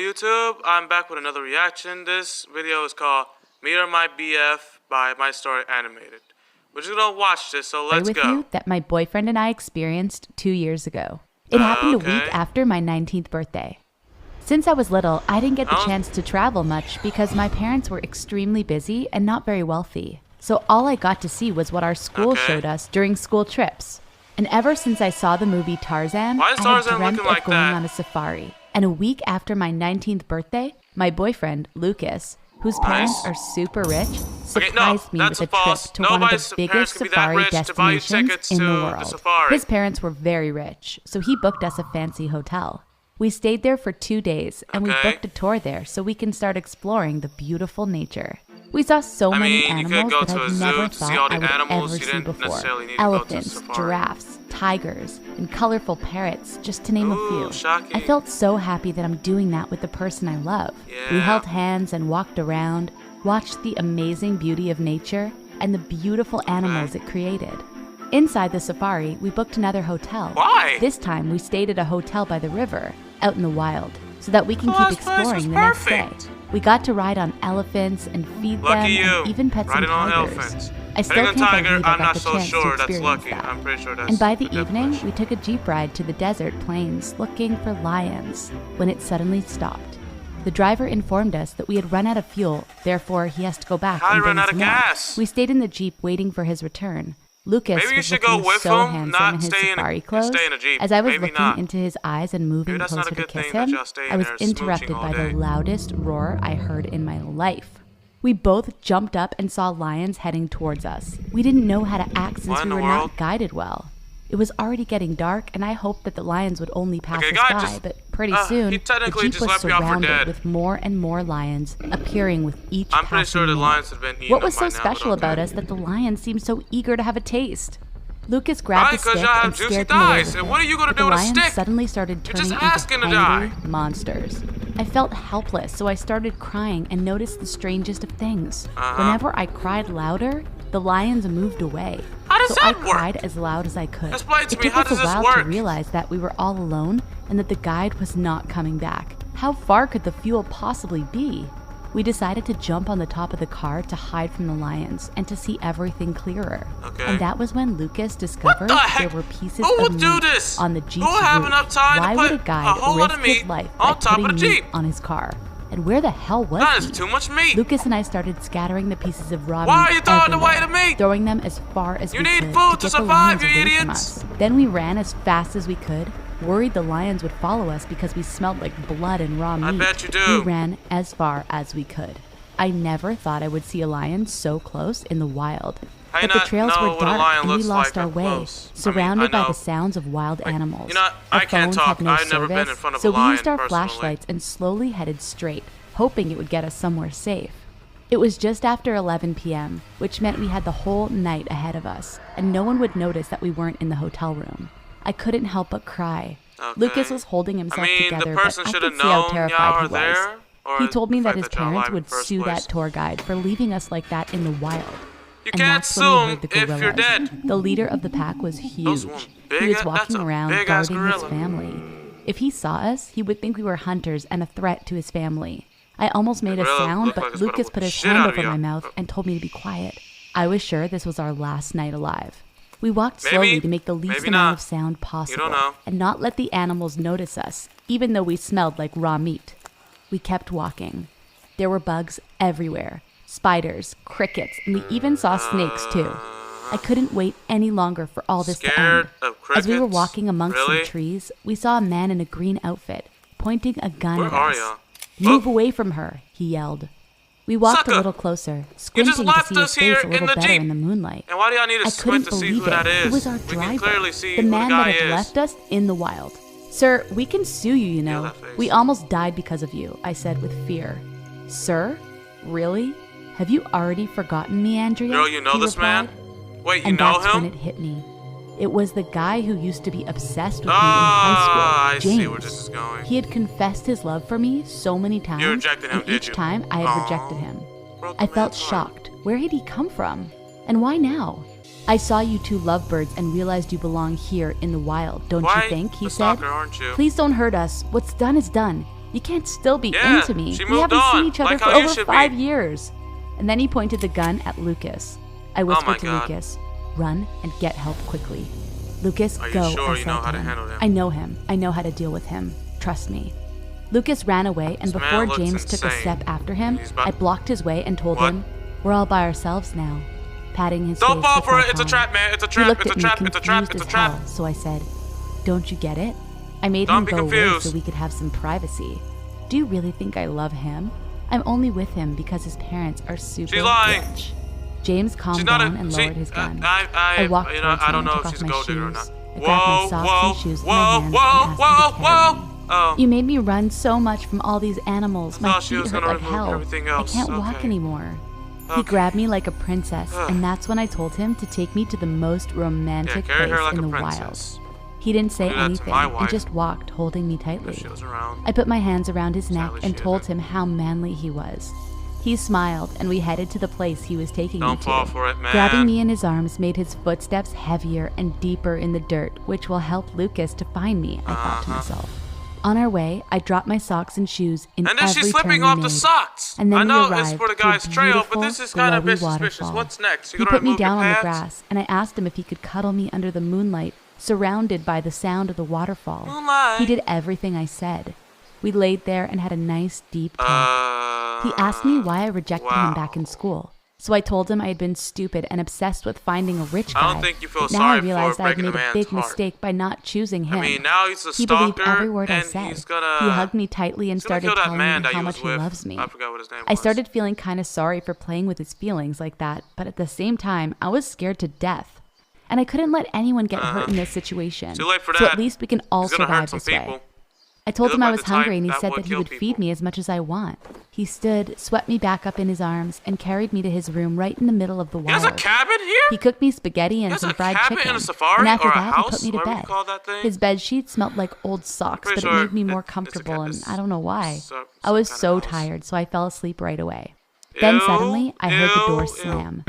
YouTube, I'm back with another reaction. This video is called Me or My BF by My Story Animated. We're just gonna watch this, so let's go. You that my boyfriend and I experienced 2 years ago. It happened a week after my 19th birthday. Since I was little, I didn't get the chance to travel much because my parents were extremely busy and not very wealthy. So all I got to see was what our school showed us during school trips. And ever since I saw the movie Tarzan, I had dreamt of going on a safari. And a week after my 19th birthday, my boyfriend, Lucas, whose parents are super rich, surprised me with a trip to one of the biggest safari destinations in the world. His parents were very rich, so he booked us a fancy hotel. We stayed there for 2 days, and we booked a tour there so we can start exploring the beautiful nature. We saw so many animals that I've never thought I would ever see before. Elephants, giraffes, tigers, and colorful parrots, just to name a few. I felt so happy that I'm doing that with the person I love. We held hands and walked around, watched the amazing beauty of nature and the beautiful animals it created. Inside the safari, we booked another hotel. Why? This time, we stayed at a hotel by the river, out in the wild, so that we can keep exploring the next day. We got to ride on elephants and feed them, and even pet some tigers. I still can't believe I got the chance to experience that. And by the evening, we took a jeep ride to the desert plains looking for lions, when it suddenly stopped. The driver informed us that we had run out of fuel, therefore he has to go back and bring some more. We stayed in the jeep waiting for his return. Lucas was looking so handsome in his safari clothes. As I was looking into his eyes and moving closer to kiss him, I was interrupted by the loudest roar I heard in my life. We both jumped up and saw lions heading towards us. We didn't know how to act since we were not guided well. It was already getting dark, and I hoped that the lions would only pass us by, but pretty soon, the jeep was surrounded with more and more lions appearing with each passing minute. What was so special about us that the lions seemed so eager to have a taste? Lucas grabbed a stick and scared me away with it. What are you gonna do with a stick? The lions suddenly started turning into angry monsters. I felt helpless, so I started crying and noticed the strangest of things. Whenever I cried louder, the lions moved away. How does that work? I cried as loud as I could. Explain to me, it how took does us a this while work? to realize that we were all alone and that the guide was not coming back. How far could the fuel possibly be? We decided to jump on the top of the car to hide from the lions and to see everything clearer. And that was when Lucas discovered there were pieces of meat on the Jeep's roof. Why would a guide risk his life by putting meat on his car? And where the hell was he? That is too much meat. Lucas and I started scattering the pieces of raw meat Why are you throwing away the meat? Throwing them as far as we could need food to get survive, the lions you away idiots. from us. Then we ran as fast as we could, worried the lions would follow us because we smelled like blood and raw meat. I bet you do. We ran as far as we could. I never thought I would see a lion so close in the wild. But the trails were dark and we lost our way, surrounded by the sounds of wild animals. You know, I can't talk. I've never been in front of a lion so we used our personally. flashlights and slowly headed straight, hoping it would get us somewhere safe. It was just after 11 p.m., which meant we had the whole night ahead of us, and no one would notice that we weren't in the hotel room. I couldn't help but cry. Lucas was holding himself together, but I could see how terrified he was. He told me that his parents would sue that tour guide for leaving us like that in the wild. You can't sue him if you're dead. The leader of the pack was huge. He was walking around guarding his family. If he saw us, he would think we were hunters and a threat to his family. I almost made a sound, but Lucas put his hand over my mouth and told me to be quiet. I was sure this was our last night alive. We walked slowly to make the least amount of sound possible and not let the animals notice us, even though we smelled like raw meat. We kept walking. There were bugs everywhere, spiders, crickets, and we even saw snakes too. I couldn't wait any longer for all this to end. As we were walking amongst some trees, we saw a man in a green outfit, pointing a gun at us. "Move away from her," he yelled. We walked a little closer, squinting to see his face a little better in the moonlight. And why do y'all need to squint to see who that is? It was our driver, the man that had left us in the wild. "Sir, we can sue you, you know. We almost died because of you," I said with fear. "Sir? Really? Have you already forgotten me, Andrea?" Girl, you know this man? Wait, you and know that's him? when it hit me. It was the guy who used to be obsessed with me in high school, James. I see where this is going. He had confessed his love for me so many times, You rejected him, and did each you? time I had rejected him. I felt shocked. Where had he come from? And why now? "I saw you two lovebirds and realized you belong here in the wild, don't you think?" he said. Stalker, aren't you? "Please don't hurt us. What's done is done. You can't still be Yeah, into me. she We moved haven't on, seen each other like for how you over should 5 be. years. And then he pointed the gun at Lucas. I my whispered to God. Lucas, run and get help quickly. Lucas, Are you go, sure I you said know to how to him. handle them? I know him. I know how to deal with him. Trust me. Lucas ran away, and This man before looks James took a insane. step after him, He's about- I blocked his way and told What? him, we're all by ourselves now. Patting his Don't face fall with for my it. It's a palm. trap, man. It's a He trap. looked It's a at me trap. It's a trap. confused It's a as trap. hell, so I said, don't you get it? I made Don't him be go away confused. so we could have some privacy. Do you really think I love him? I'm only with him because his parents are super She's lying. rich. James calmed She's not down a. and She, lowered his gun. I walked you know, towards I him don't and know took if off she's a my gold digger or shoes. not. I grabbed my socks and shoes with my hands and asked him to carry me. Oh. You made me run so much from all these animals. I My thought she feet was hurt gonna like remove hell. everything I else. can't walk Okay. anymore. He Okay. grabbed me like a princess, and that's when I told him to take me to the most romantic carry place her like in a the princess. wild. He didn't say Do that to anything my and wife. just walked, holding me tightly. If she was around. I put my hands around his neck Sadly, and she told isn't. him how manly he was. He smiled, and we headed to the place he was taking me Don't to. fall for it, man. Grabbing me in his arms made his footsteps heavier and deeper in the dirt, which will help Lucas to find me, I thought to myself. On our way, I dropped my socks and shoes in And then every she's turn slipping we off made. the socks. And then I we know arrived it's for the to a guy's trail, but beautiful, this is kind of glowy suspicious. waterfall. What's next? You He gonna put me remove your down on the pants? grass, and I asked him if he could cuddle me under the moonlight, surrounded by the sound of the waterfall. Moonlight. He did everything I said. We laid there and had a nice deep talk. He asked me why I rejected him back in school. So I told him I had been stupid and obsessed with finding a rich guy. I don't think you feel But now sorry I realized for I had breaking made a a man's big heart. mistake by not choosing him. I mean, now he's a He believed stalker, every word I and said. he's gonna. He hugged me tightly and he's gonna started kill that telling man me that how he much was he with. loves me. I forgot what his name was. I started feeling kind of sorry for playing with his feelings like that, but at the same time, I was scared to death. And I couldn't let anyone get hurt in this situation. Too late for So that. at least we can all He's gonna hurt survive some this way. people. I told You him look I like was the type hungry, and he that said would that he kill would feed people. me as much as I want. He stood, swept me back up in his arms, and carried me to his room right in the middle of the He wild. has a cabin here? He cooked me spaghetti and has some a fried cabin chicken. and a safari and after or a that, house, he put me to whatever you bed. call that thing? His bed sheets smelled like old socks, Pretty but sure it made me more it's a comfortable, and cabin. I don't know why. So- I was some so kind of house. tired, so I fell asleep right away. Then Ew, suddenly, I heard the door ew, slam.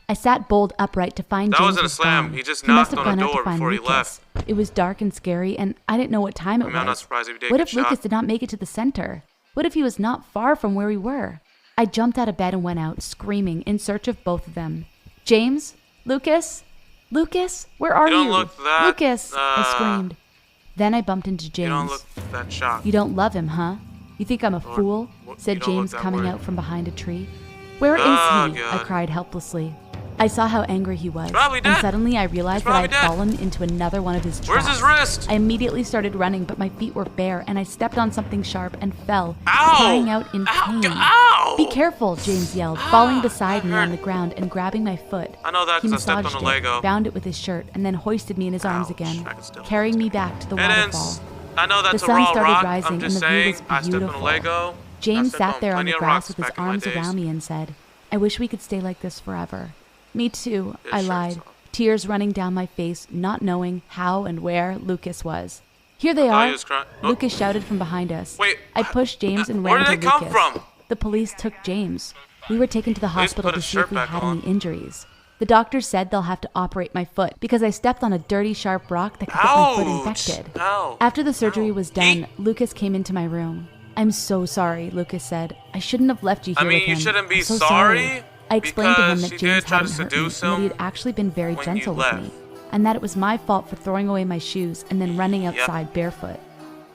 I sat bolt upright to find That James wasn't a was slam. gone. He just must knocked have on the gone out to door find before he Lucas. It was dark and scary, and I didn't know what time it I mean, was. I'm not surprised if he did What get if Lucas shot. did not make it to the center? What if he was not far from where we were? I jumped out of bed and went out, screaming, in search of both of them. James? Lucas? Lucas? Where are You you? don't look that, Lucas! I screamed. Then I bumped into James. You don't look that shocked. You don't love him, huh? You think I'm a fool? Said you don't look James that coming worried. out from behind a tree. Where is Oh, he? I God. cried helplessly. I saw how angry he was, probably and dead. suddenly I realized He's that I had probably dead. fallen into another one of his traps. Where's his wrist? I immediately started running, but my feet were bare, and I stepped on something sharp and fell, Ow! crying out in Ow! pain. Ow! Be careful, James yelled, falling beside me hurt. on the ground and grabbing my foot. I know that He 'cause I stepped on massaged a Lego. it, bound it with his shirt, and then hoisted me in his arms Ouch, again, I can still carrying me back to the It waterfall. ends. I know that's The a sun raw started rock. rising I'm just and the view saying. was I stepped on a beautiful. Lego. James I stepped sat there on plenty the of grass rocks with his back in my arms days. around me and said, I wish we could stay like this forever. Me too, His I shirt's lied, off. tears running down my face, not knowing how and where Lucas was. Here they thought are, he was crying. Oh. Lucas shouted from behind us. Wait, I pushed James and where ran did to they come Lucas. from? The police took James. We were taken to the Please hospital put to his see if shirt we back had on. any injuries. The doctor said they'll have to operate my foot because I stepped on a dirty, sharp rock that could get my foot Ouch! infected. Ow! After the surgery Ow. was done, Lucas came into my room. I'm so sorry, Lucas said. I shouldn't have left you I here mean, with you him. shouldn't be I'm so sorry, I explained to him because that she James did try to hadn't hurt me, seduce and that he him had actually been very when gentle you with left. me, and that it was my fault for throwing away my shoes and then running outside barefoot.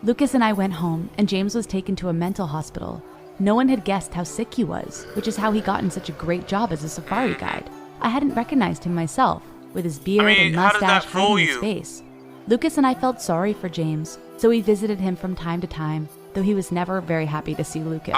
Lucas and I went home, and James was taken to a mental hospital. No one had guessed how sick he was, which is how he got in such a great job as a safari guide. I hadn't recognized him myself, with his beard and how does that mustache fool hiding his you? face. Lucas and I felt sorry for James, so we visited him from time to time, though he was never very happy to see Lucas.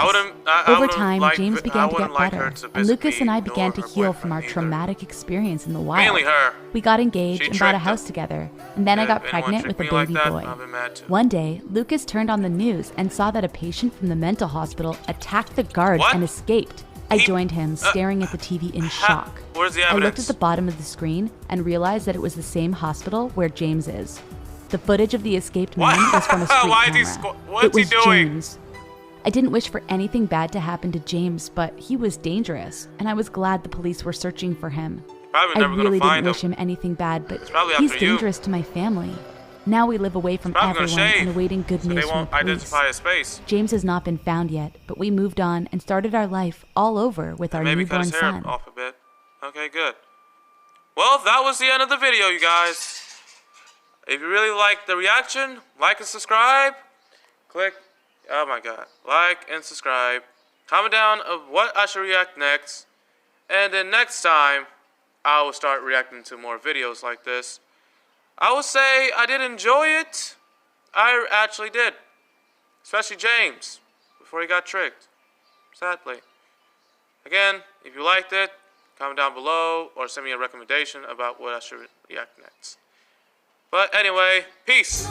Over time, James began to get better, and Lucas and I began to heal from our traumatic experience in the wild. Mainly her. We got engaged She and bought a tricked house him. together, and then I If got anyone pregnant with tricked a me like baby that, boy. I'll be mad too. One day, Lucas turned on the news and saw that a patient from the mental hospital attacked the guards What? and escaped. I He- joined him, staring at the TV in shock. Where's the I looked evidence? at the bottom of the screen and realized that it was the same hospital where James is. The footage of the escaped man What? was from a street Why is he camera. what's it was he doing? James. I didn't wish for anything bad to happen to James, but he was dangerous, and I was glad the police were searching for him. Probably I never really gonna find didn't wish him anything bad, but probably he's after you. dangerous to my family. Now we live away from Probably gonna everyone shave, and awaiting good so news they from the won't police. identify his face. James has not been found yet, but we moved on and started our life all over with our Maybe cut newborn his hair son. off a bit. Okay, good. Well, that was the end of the video, you guys. If you really liked the reaction, like and subscribe. Click, oh my god, like and subscribe. Comment down of what I should react next. And then next time, I will start reacting to more videos like this. I will say I did enjoy it. I actually did. Especially James, before he got tricked. Sadly. Again, if you liked it, comment down below or send me a recommendation about what I should react next. But anyway, peace.